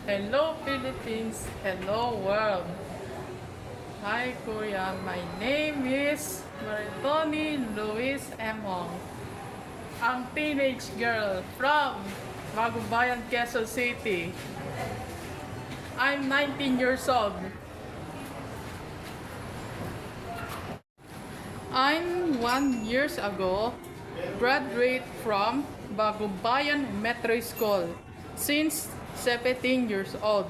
Hello Philippines, hello world. Hi Kuya, my name is Maritoni Luis Emong, ang teenage girl from Magubayan, Quezon City. I'm 19 years old. I'm 1 years ago graduate from Bagubayan Metro School since 17 years old.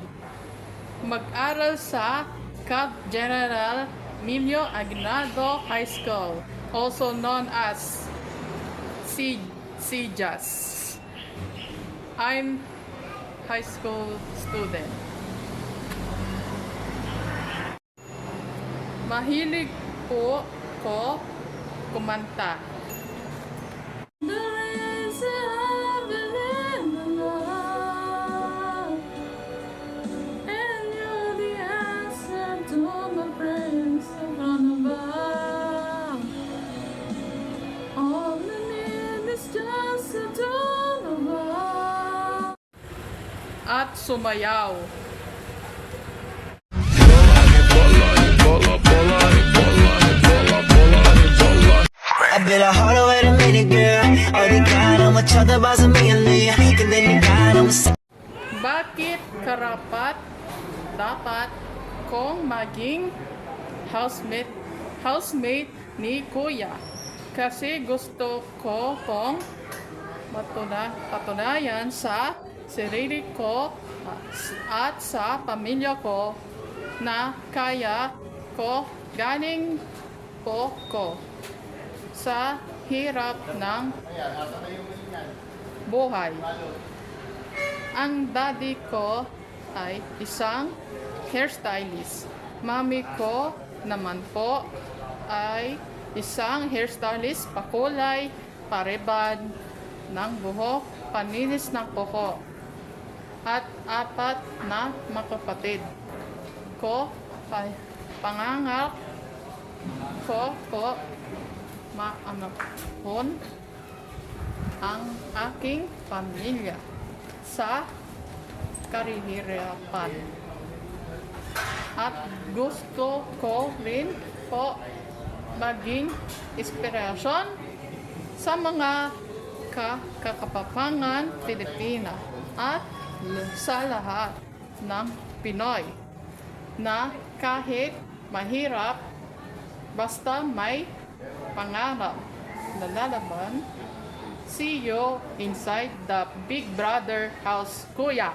Mag-aral sa Cap General Emilio Aguinaldo High School, also known as CJAS. I'm high school student. Mahilig po ko kumanta. At sumayaw. I bet I harder wait a minute girl 어디 가나 뭐 쳐다봐서 미안해 근데 네가 너무 Bakit karapat dapat kong maging housemate ni Kuya? Kasi gusto ko kong patunayan sa sarili ko at sa pamilya ko na kaya ko galing po ko sa hirap ng buhay. Ang daddy ko ay isang hairstylist. Mami ko naman po ay isang hairstylist, pakulay, parebad ng buhok, paninis ng kuko. At 4 na magkapatid ko, pangangarap ko po maanapon ang aking pamilya sa kahirapan. At gusto ko rin po maging inspirasyon sa mga kakapapangan Pilipina at sa lahat ng Pinoy na kahit mahirap basta may pangarap na lalaban. See you inside the Big Brother house, Kuya.